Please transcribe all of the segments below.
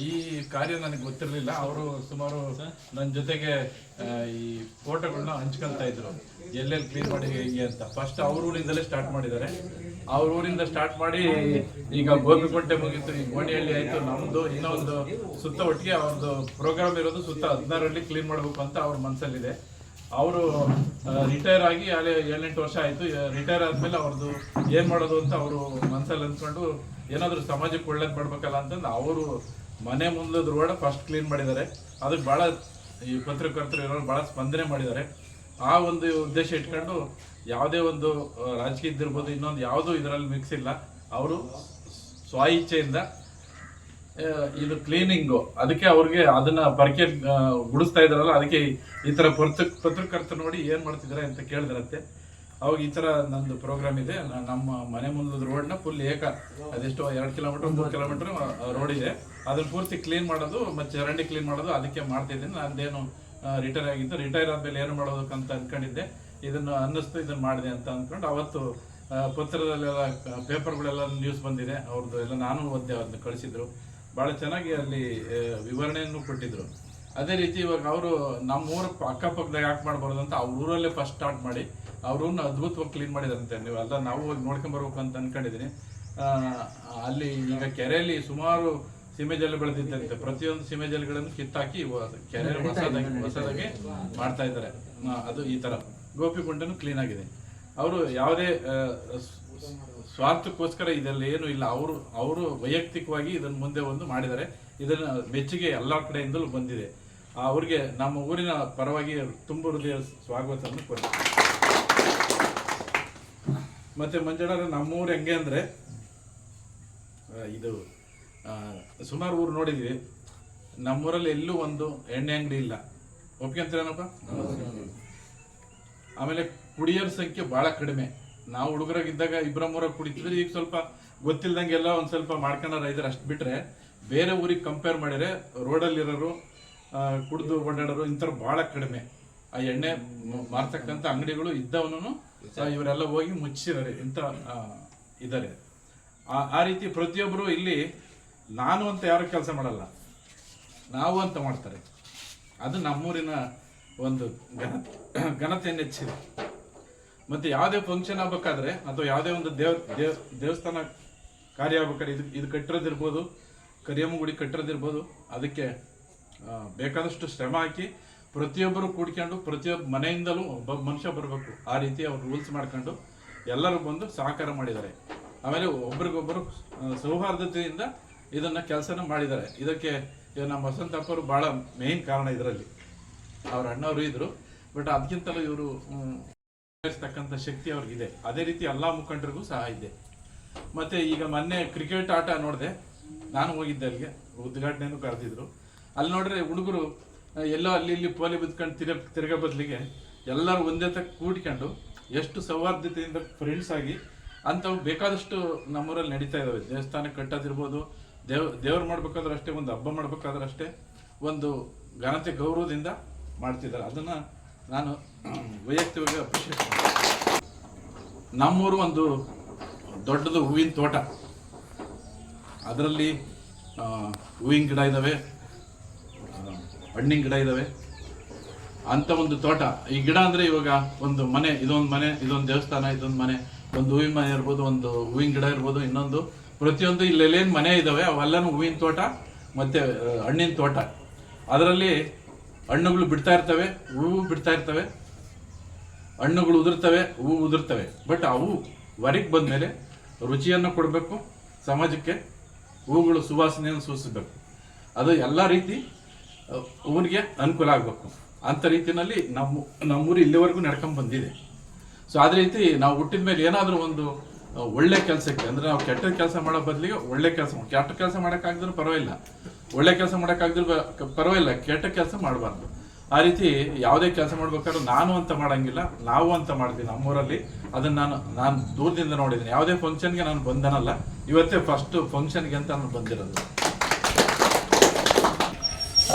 ಈ ಕಾರ್ಯ ನನಗೆ ಗೊತ್ತಿರಲಿಲ್ಲ. ಅವರು ಸುಮಾರು ನನ್ನ ಜೊತೆಗೆ ಈ ಫೋಟೋಗಳನ್ನ ಹಂಚ್ಕೊಳ್ತಾ ಇದ್ರು, ಎಲ್ಲೆಲ್ಲಿ ಕ್ಲೀನ್ ಮಾಡಿ ಹೇಗೆ ಅಂತ. ಫಸ್ಟ್ ಅವ್ರ ಊರಿಂದಲೇ ಸ್ಟಾರ್ಟ್ ಮಾಡಿದ್ದಾರೆ. ಅವ್ರ ಊರಿಂದ ಸ್ಟಾರ್ಟ್ ಮಾಡಿ ಈಗ ಗೋಪಿಕುಂಟೆ ಮುಗೀತು, ಈಗ ಗೋಣಿಹಳ್ಳಿ ಆಯಿತು, ನಮ್ಮದು ಇನ್ನೊಂದು ಸುತ್ತ ಒಟ್ಟಿಗೆ ಅವ್ರದ್ದು ಪ್ರೋಗ್ರಾಮ್ ಇರೋದು ಸುತ್ತ 16ರಲ್ಲಿ ಕ್ಲೀನ್ ಮಾಡಬೇಕು ಅಂತ ಅವ್ರ ಮನಸ್ಸಲ್ಲಿದೆ. ಅವರು ರಿಟೈರ್ ಆಗಿ ಅಲ್ಲಿ 7-8 ವರ್ಷ ಆಯಿತು. ರಿಟೈರ್ ಆದಮೇಲೆ ಅವ್ರದ್ದು ಏನು ಮಾಡೋದು ಅಂತ ಅವರು ಮನಸ್ಸಲ್ಲಿ ಅಂದ್ಕೊಂಡು ಏನಾದರೂ ಸಮಾಜಕ್ಕೆ ಒಳ್ಳೇದು ಮಾಡ್ಬೇಕಲ್ಲ ಅಂತಂದು ಅವರು ಮನೆ ಮುಂದದ ರೋಡ್ ಫಸ್ಟ್ ಕ್ಲೀನ್ ಮಾಡಿದ್ದಾರೆ. ಅದಕ್ಕೆ ಭಾಳ ಈ ಪತ್ರಕರ್ತರು ಇರೋರು ಭಾಳ ಸ್ಪಂದನೆ ಮಾಡಿದ್ದಾರೆ. ಆ ಒಂದು ಉದ್ದೇಶ ಇಟ್ಕೊಂಡು ಯಾವುದೇ ಒಂದು ರಾಜಕೀಯದಿರ್ಬೋದು ಇನ್ನೊಂದು ಯಾವುದೂ ಇದರಲ್ಲಿ ಮಿಕ್ಸ್ ಇಲ್ಲ. ಅವರು ಸ್ವ ಇಚ್ಛೆಯಿಂದ ಇದು ಕ್ಲೀನಿಂಗು, ಅದಕ್ಕೆ ಅವ್ರಿಗೆ ಅದನ್ನ ಪರಕೆ ಗುಡಿಸ್ತಾ ಇದಾರಲ್ಲ, ಅದಕ್ಕೆ ಈ ಥರ ಪತ್ರಕರ್ತರು ನೋಡಿ ಏನು ಮಾಡ್ತಿದ್ದಾರೆ ಅಂತ ಕೇಳಿದ್ರಂತೆ. ಅವಾಗ ಈ ಥರ ನಂದು ಪ್ರೋಗ್ರಾಮ್ ಇದೆ, ನಮ್ಮ ಮನೆ ಮುಂದದ ರೋಡ್ನ ಫುಲ್ ಅದೆಷ್ಟು 2 ಕಿಲೋಮೀಟರ್ 3 ಕಿಲೋಮೀಟರ್ ರೋಡ್ ಇದೆ, ಅದನ್ನ ಪೂರ್ತಿ ಕ್ಲೀನ್ ಮಾಡೋದು ಮತ್ತು ಚರಂಡಿ ಕ್ಲೀನ್ ಮಾಡೋದು, ಅದಕ್ಕೆ ಮಾಡ್ತಿದ್ದೀನಿ. ನಂದೇನು ರಿಟೈರ್ ಆಗಿತ್ತು, ರಿಟೈರ್ ಆದಮೇಲೆ ಏನು ಮಾಡೋದಕ್ಕಂತ ಅಂದ್ಕೊಂಡಿದ್ದೆ. ಇದನ್ನು ಅನ್ನಿಸ್ತು, ಇದನ್ನು ಮಾಡಿದೆ ಅಂತ ಅಂದ್ಕೊಂಡು ಅವತ್ತು ಪತ್ರದಲ್ಲೆಲ್ಲ ಪೇಪರ್ಗಳೆಲ್ಲ ನ್ಯೂಸ್ ಬಂದಿದೆ ಅವ್ರದ್ದು ಎಲ್ಲ. ನಾನು ಓದ್ದೆ, ಅದನ್ನ ಕಳಿಸಿದ್ರು. ಭಾಳ ಚೆನ್ನಾಗಿ ಅಲ್ಲಿ ವಿವರಣೆಯನ್ನು ಕೊಟ್ಟಿದ್ರು. ಅದೇ ರೀತಿ ಇವಾಗ ಅವರು ನಮ್ಮೂರ ಅಕ್ಕಪಕ್ಕದಾಗ ಯಾಕೆ ಮಾಡಬಾರ್ದು ಅಂತ ಅವ್ರ ಊರಲ್ಲೇ ಫಸ್ಟ್ ಸ್ಟಾರ್ಟ್ ಮಾಡಿ ಅವ್ರನ್ನ ಅದ್ಭುತವಾಗಿ ಕ್ಲೀನ್ ಮಾಡಿದಾರಂತೆ. ನೀವೆಲ್ಲ ನಾವು ಹೋಗಿ ನೋಡ್ಕೊಂಬರ್ಬೇಕು ಅಂತ ಅಂದ್ಕೊಂಡಿದ್ದೀನಿ. ಅಲ್ಲಿ ಈಗ ಕೆರೆಯಲ್ಲಿ ಸುಮಾರು ಸೀಮೆಜಲ್ಲು ಬೆಳೆದಿದ್ದಂತೆ, ಪ್ರತಿಯೊಂದು ಸೀಮೆಜಲ್ಗಳನ್ನು ಕಿತ್ತಾಕಿ ಕೆರೆ ಹೊಸದಾಗಿ ಮಾಡ್ತಾ ಇದ್ದಾರೆ. ಅದು ಈ ಥರ ಗೋಪಿಕುಂಟೆನೂ ಕ್ಲೀನ್ ಆಗಿದೆ. ಅವರು ಯಾವುದೇ ಸ್ವಾರ್ಥಕ್ಕೋಸ್ಕರ ಇದೆಲ್ಲ ಏನು ಇಲ್ಲ. ಅವರು ವೈಯಕ್ತಿಕವಾಗಿ ಇದನ್ನು ಮುಂದೆ ಒಂದು ಮಾಡಿದ್ದಾರೆ. ಇದನ್ನು ಮೆಚ್ಚುಗೆ ಎಲ್ಲ ಕಡೆಯಿಂದಲೂ ಬಂದಿದೆ. ಅವ್ರಿಗೆ ನಮ್ಮ ಊರಿನ ಪರವಾಗಿ ತುಂಬ ಹೃದಯ ಸ್ವಾಗತವನ್ನು ಕೊಡ್ತಾರೆ. ಮತ್ತೆ ಮಂಜಣ್ಣರ ನಮ್ಮೂರು ಹೆಂಗೆ ಅಂದರೆ, ಇದು ಸುಮಾರು ಊರು ನೋಡಿದ್ವಿ, ನಮ್ಮೂರಲ್ಲಿ ಎಲ್ಲೂ ಒಂದು ಎಣ್ಣೆ ಅಂಗಡಿ ಇಲ್ಲ. ಒಪ್ಕೊಂತೀರೇನಪ್ಪ? ಆಮೇಲೆ ಕುಡಿಯೋರ ಸಂಖ್ಯೆ ಭಾಳ ಕಡಿಮೆ. ನಾವು ಹುಡುಗರಾಗಿದ್ದಾಗ 2-3 ಕುಡಿತಿದ್ರೆ, ಈಗ ಸ್ವಲ್ಪ ಗೊತ್ತಿಲ್ದಂಗೆ ಎಲ್ಲ ಒಂದು ಸ್ವಲ್ಪ ಮಾಡ್ಕೊಂಡಾರ ಇದ್ದಾರೆ. ಅಷ್ಟು ಬಿಟ್ಟರೆ ಬೇರೆ ಊರಿಗೆ ಕಂಪೇರ್ ಮಾಡಿದರೆ ರೋಡಲ್ಲಿರೋರು, ಕುಡಿದು ಓಡಾಡೋರು ಇಂಥವ್ರು ಭಾಳ ಕಡಿಮೆ. ಆ ಎಣ್ಣೆ ಮಾರ್ತಕ್ಕಂಥ ಅಂಗಡಿಗಳು ಇದ್ದವನು ಇವರೆಲ್ಲ ಹೋಗಿ ಮುಚ್ಚಿದ್ದಾರೆ, ಇಂಥ ಇದ್ದಾರೆ. ಆ ರೀತಿ ಪ್ರತಿಯೊಬ್ಬರು ಇಲ್ಲಿ ನಾನು ಅಂತ ಯಾರು ಕೆಲಸ ಮಾಡಲ್ಲ, ನಾವು ಅಂತ ಮಾಡ್ತಾರೆ. ಅದು ನಮ್ಮೂರಿನ ಒಂದು ಘನತೆಯನ್ನು ಹೆಚ್ಚಿದೆ. ಮತ್ತು ಯಾವುದೇ ಫಂಕ್ಷನ್ ಆಗ್ಬೇಕಾದ್ರೆ ಅಥವಾ ಯಾವುದೇ ಒಂದು ದೇವಸ್ಥಾನ ಕಾರ್ಯ ಆಗ್ಬೇಕಾದ್ರೆ ಇದು ಕಟ್ಟಿರೋದಿರ್ಬೋದು, ಕರಿಯಮ್ಮ ಗುಡಿ ಕಟ್ಟಿರೋದಿರ್ಬೋದು, ಅದಕ್ಕೆ ಬೇಕಾದಷ್ಟು ಶ್ರಮ ಹಾಕಿ ಪ್ರತಿಯೊಬ್ಬರು ಕೂಡ್ಕೊಂಡು ಪ್ರತಿಯೊಬ್ಬ ಮನೆಯಿಂದಲೂ ಒಬ್ಬ ಮನುಷ್ಯ ಬರಬೇಕು. ಆ ರೀತಿ ಅವ್ರು ರೂಲ್ಸ್ ಮಾಡ್ಕೊಂಡು ಎಲ್ಲರೂ ಬಂದು ಸಹಕಾರ ಮಾಡಿದ್ದಾರೆ. ಆಮೇಲೆ ಒಬ್ರಿಗೊಬ್ಬರು ಸೌಹಾರ್ದತೆಯಿಂದ ಇದನ್ನು ಕೆಲಸನ ಮಾಡಿದ್ದಾರೆ. ಇದಕ್ಕೆ ನಮ್ಮ ವಸಂತಪ್ಪರು ಭಾಳ ಮೇಯ್ನ್ ಕಾರಣ. ಇದರಲ್ಲಿ ಅವ್ರ ಅಣ್ಣವರು ಇದ್ರು, ಬಟ್ ಅದಕ್ಕಿಂತಲೂ ಇವರು ತಕ್ಕಂಥ ಶಕ್ತಿ ಅವ್ರಿಗಿದೆ. ಅದೇ ರೀತಿ ಎಲ್ಲ ಮುಖಂಡರಿಗೂ ಸಹ ಇದೆ. ಮತ್ತು ಈಗ ಮೊನ್ನೆ ಕ್ರಿಕೆಟ್ ಆಟ ನೋಡಿದೆ, ನಾನು ಹೋಗಿದ್ದೆ ಅಲ್ಲಿಗೆ, ಉದ್ಘಾಟನೆಯನ್ನು ಕರೆದಿದ್ರು. ಅಲ್ಲಿ ನೋಡ್ರೆ ಹುಡುಗರು ಎಲ್ಲೋ ಅಲ್ಲಿ ಇಲ್ಲಿ ಪೋಲಿ ಬಿದ್ಕೊಂಡು ತಿರ್ಗೋ ಬದಲಿಗೆ ಎಲ್ಲರೂ ಒಂದೇ ತಕ್ಕ ಕೂಡ್ಕೊಂಡು ಎಷ್ಟು ಸೌಹಾರ್ದತೆಯಿಂದ ಫ್ರೆಂಡ್ಸ್ ಆಗಿ ಅಂಥವು ಬೇಕಾದಷ್ಟು ನಮ್ಮೂರಲ್ಲಿ ನಡೀತಾ ಇದ್ದಾವೆ. ದೇವಸ್ಥಾನ ಕಟ್ಟೋದಿರ್ಬೋದು, ದೇವ್ರು ಮಾಡ್ಬೇಕಾದ್ರೆ ಅಷ್ಟೇ, ಒಂದು ಹಬ್ಬ ಮಾಡ್ಬೇಕಾದ್ರೆ ಅಷ್ಟೇ, ಒಂದು ಘನತೆ ಗೌರವದಿಂದ ಮಾಡ್ತಿದ್ದಾರೆ. ಅದನ್ನು ನಾನು ವೈಯಕ್ತಿಕವಾಗಿ ಅಪ್ರಿಷಿಯೇಟ್ ಮಾಡ್ತೀನಿ. ನಮ್ಮೂರು ಒಂದು ದೊಡ್ಡದು ಹೂವಿನ ತೋಟ. ಅದರಲ್ಲಿ ಹೂವಿನ ಗಿಡ ಇದ್ದಾವೆ, ಹಣ್ಣಿನ ಗಿಡ ಇದ್ದಾವೆ, ಅಂಥ ಒಂದು ತೋಟ. ಈ ಗಿಡ ಅಂದರೆ ಇವಾಗ ಒಂದು ಮನೆ, ಇದೊಂದು ಮನೆ, ಇದೊಂದು ದೇವಸ್ಥಾನ, ಇದೊಂದು ಮನೆ, ಒಂದು ಹೂವಿನ ಮನೆ ಇರ್ಬೋದು, ಒಂದು ಹೂವಿನ ಗಿಡ ಇರ್ಬೋದು, ಇನ್ನೊಂದು ಪ್ರತಿಯೊಂದು ಇಲ್ಲೆಲ್ಲೇನು ಮನೆ ಇದ್ದಾವೆ ಅವೆಲ್ಲನೂ ಹೂವಿನ ತೋಟ ಮತ್ತು ಹಣ್ಣಿನ ತೋಟ. ಅದರಲ್ಲಿ ಹಣ್ಣುಗಳು ಬಿಡ್ತಾ ಇರ್ತವೆ, ಹೂವು ಬಿಡ್ತಾ ಇರ್ತವೆ, ಹಣ್ಣುಗಳು ಉದುರ್ತವೆ, ಹೂವು ಉದುರ್ತವೆ. ಬಟ್ ಅವು ಹೊರಗೆ ಬಂದಮೇಲೆ ರುಚಿಯನ್ನು ಕೊಡಬೇಕು ಸಮಾಜಕ್ಕೆ, ಹೂವುಗಳು ಸುವಾಸನೆಯನ್ನು ಸೂಚಿಸಬೇಕು. ಅದು ಎಲ್ಲ ರೀತಿ ಊರಿಗೆ ಅನುಕೂಲ ಆಗಬೇಕು. ಅಂಥ ರೀತಿಯಲ್ಲಿ ನಮ್ಮೂರು ಇಲ್ಲಿವರೆಗೂ ನಡ್ಕೊಂಡು ಬಂದಿದೆ. ಸೊ ಅದೇ ರೀತಿ ನಾವು ಹುಟ್ಟಿದ ಮೇಲೆ ಏನಾದರೂ ಒಂದು ಒಳ್ಳೆ ಕೆಲಸಕ್ಕೆ, ಅಂದರೆ ನಾವು ಕೆಟ್ಟ ಕೆಲಸ ಮಾಡೋ ಬದಲಿಗೆ ಒಳ್ಳೆ ಕೆಲಸ, ಕೆಟ್ಟ ಕೆಲಸ ಮಾಡೋಕ್ಕಾಗಿದ್ರು ಪರವಾಗಿಲ್ಲ, ಒಳ್ಳೆ ಕೆಲಸ ಮಾಡೋಕ್ಕಾಗಿದ್ರು ಪರವಾಗಿಲ್ಲ, ಕೆಟ್ಟ ಕೆಲಸ ಮಾಡಬಾರ್ದು. ಆ ರೀತಿ ಯಾವುದೇ ಕೆಲಸ ಮಾಡ್ಬೇಕಾದ್ರೂ ನಾನು ಅಂತ ಮಾಡೋಂಗಿಲ್ಲ, ನಾವು ಅಂತ ಮಾಡ್ತೀನಿ ನಮ್ಮೂರಲ್ಲಿ. ಅದನ್ನು ನಾನು ದೂರದಿಂದ ನೋಡಿದ್ದೀನಿ. ಯಾವುದೇ ಫಂಕ್ಷನ್ಗೆ ನಾನು ಬಂದನಲ್ಲ, ಇವತ್ತೇ ಫಸ್ಟ್ ಫಂಕ್ಷನ್ಗೆ ಅಂತ ನಾನು ಬಂದಿರೋದು.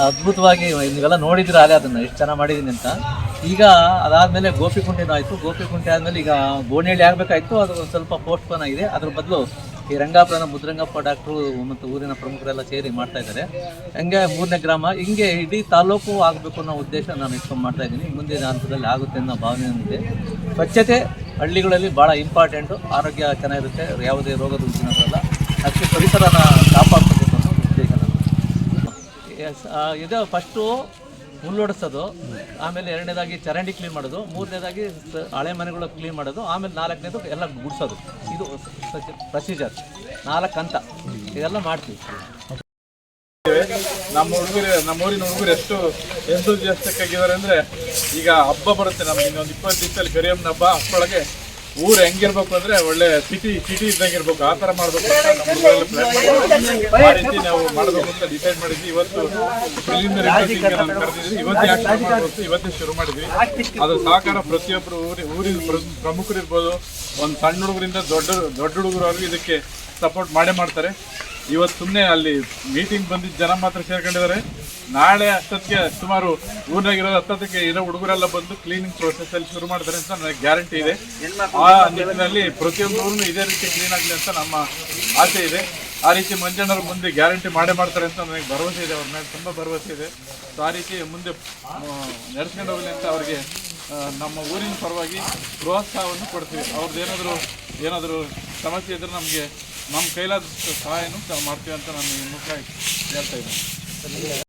ಅದ್ಭುತವಾಗಿ ನೀವೆಲ್ಲ ನೋಡಿದ್ರೆ ಅಲ್ಲೇ ಅದನ್ನು ಎಷ್ಟು ಚೆನ್ನಾಗಿ ಮಾಡಿದ್ದೀನಿ ಅಂತ. ಈಗ ಅದಾದಮೇಲೆ ಗೋಪಿಕುಂಟೆನೂ ಆಯಿತು. ಗೋಪಿಕುಂಟೆ ಆದಮೇಲೆ ಈಗ ಗೋಣಿಹಳ್ಳಿ ಆಗಬೇಕಾಯ್ತು, ಅದು ಒಂದು ಸ್ವಲ್ಪ ಪೋಸ್ಟ್ಪೋನ್ ಆಗಿದೆ. ಅದ್ರ ಬದಲು ಈ ರಂಗಾಪುರನ ಮುದ್ರಂಗಪ್ಪ ಡಾಕ್ಟ್ರು ಮತ್ತು ಊರಿನ ಪ್ರಮುಖರೆಲ್ಲ ಸೇರಿ ಮಾಡ್ತಾ ಇದ್ದಾರೆ. ಹಂಗೆ 3ನೇ ಗ್ರಾಮ ಹಿಂಗೆ ಇಡೀ ತಾಲೂಕು ಆಗಬೇಕು ಅನ್ನೋ ಉದ್ದೇಶ ನಾನು ಇಟ್ಕೊಂಡು ಮಾಡ್ತಾ ಇದ್ದೀನಿ. ಮುಂದಿನ ಹಂತದಲ್ಲಿ ಆಗುತ್ತೆ ಅನ್ನೋ ಭಾವನೆ ಇದೆ. ಸ್ವಚ್ಛತೆ ಹಳ್ಳಿಗಳಲ್ಲಿ ಭಾಳ ಇಂಪಾರ್ಟೆಂಟು. ಆರೋಗ್ಯ ಚೆನ್ನಾಗಿರುತ್ತೆ, ಯಾವುದೇ ರೋಗದ ರುಜಿನ ಬರಲ್ಲ. ಅದಕ್ಕೆ ಪರಿಸರನ ಕಾಪಾಡಬೇಕು ಅನ್ನೋ ಉದ್ದೇಶ ಇದು. ಫಸ್ಟು ಹುಲ್ಲೊಡಿಸೋದು, ಆಮೇಲೆ 2ನೇದಾಗಿ ಚರಂಡಿ ಕ್ಲೀನ್ ಮಾಡೋದು, 3ನೇದಾಗಿ ಹಳೆ ಮನೆಗಳು ಕ್ಲೀನ್ ಮಾಡೋದು, ಆಮೇಲೆ 4ನೇದು ಎಲ್ಲ ಗುಡಿಸೋದು. ಇದು ಪ್ರೊಸೀಜರ್ 4 ಹಂತ. ಇದೆಲ್ಲ ಮಾಡ್ತೀವಿ. ನಮ್ಮ ಊರಿನ ಹುಡುಗರು ಎಷ್ಟು ಎಂತೂಸಿಯಾಸ್ಟಿಕ್ ಆಗಿದ್ದಾರೆ ಅಂದರೆ, ಈಗ ಹಬ್ಬ ಬರುತ್ತೆ ನಮ್ಗೆ ಇನ್ನೊಂದು 20 ದಿವಸದಲ್ಲಿ ಕರಿಯಮ್ಮನ ಹಬ್ಬ. ಅಷ್ಟರೊಳಗೆ ಊರು ಹೆಂಗಿರ್ಬೇಕು ಅಂದರೆ ಒಳ್ಳೆ ಸಿಟಿ ಇದ್ದಂಗೆ ಇರ್ಬೇಕು, ಆ ಥರ ಮಾಡಬೇಕು ಅಂತ ನಮ್ಮ ಹುಡುಗರೆಲ್ಲ ಪ್ಲ್ಯಾನ್ ಮಾಡಿದ್ವಿ. ಆ ರೀತಿ ನಾವು ಮಾಡಬೇಕು ಅಂತ ಡಿಸೈಡ್ ಮಾಡಿದ್ವಿ. ಇವತ್ತು ಪ್ರಿಲಿಮಿನರಿ ಮೀಟಿಂಗ್ ಕರೆದಿದ್ವಿ. ಇವತ್ತೇ ಆಕ್ಷನ್ ಮಾಡಬೇಕು, ಇವತ್ತೇ ಶುರು ಮಾಡಿದ್ವಿ. ಅದು ಸಹಕಾರ ಪ್ರತಿಯೊಬ್ಬರು ಊರಿನ ಪ್ರಮುಖರು ಇರ್ಬೋದು, ಒಂದು ಸಣ್ಣ ಹುಡುಗರಿಂದ ದೊಡ್ಡ ಹುಡುಗರವರೆಗೂ ಇದಕ್ಕೆ ಸಪೋರ್ಟ್ ಮಾಡ್ತಾರೆ. ಇವತ್ತು ಸುಮ್ಮನೆ ಅಲ್ಲಿ ಮೀಟಿಂಗ್ ಬಂದಿದ್ದ ಜನ ಮಾತ್ರ ಸೇರ್ಕೊಂಡಿದ್ದಾರೆ. ನಾಳೆ ಅಷ್ಟೊತ್ತಿಗೆ ಸುಮಾರು ಊರಿನಾಗಿರೋದು 10ಕ್ಕೆ ಇರೋ ಹುಡುಗರೆಲ್ಲ ಬಂದು ಕ್ಲೀನಿಂಗ್ ಪ್ರೊಸೆಸ್ ಅಲ್ಲಿ ಶುರು ಮಾಡ್ತಾರೆ ಅಂತ ನನಗೆ ಗ್ಯಾರಂಟಿ ಇದೆ. ಆ ನಿಟ್ಟಿನಲ್ಲಿ ಪ್ರತಿಯೊಂದು ಊರು ಇದೇ ರೀತಿ ಕ್ಲೀನ್ ಆಗಲಿ ಅಂತ ನಮ್ಮ ಆಸೆ ಇದೆ. ಆ ರೀತಿ ಮಂಜಣ್ಣವ್ರು ಮುಂದೆ ಗ್ಯಾರಂಟಿ ಮಾಡ್ತಾರೆ ಅಂತ ನನಗೆ ಭರವಸೆ ಇದೆ. ಅವ್ರ ಮೇಲೆ ತುಂಬ ಭರವಸೆ ಇದೆ. ಸೊ ಆ ರೀತಿ ಮುಂದೆ ನಡೆಸ್ಕೊಂಡು ಹೋಗಲಿ ಅಂತ ಅವರಿಗೆ ನಮ್ಮ ಊರಿನ ಪರವಾಗಿ ಪ್ರೋತ್ಸಾಹವನ್ನು ಕೊಡ್ತೀವಿ. ಅವ್ರದ್ದು ಏನಾದರೂ ಸಮಸ್ಯೆ ಇದ್ದರೆ ನಮ್ಮ ಕೈಲಾದ ಸಹಾಯನೂ ಮಾಡ್ತೀವಿ ಅಂತ ನಾನು ಈ ಮೂಲಕ ಹೇಳ್ತಾ ಇದ್ದೀನಿ.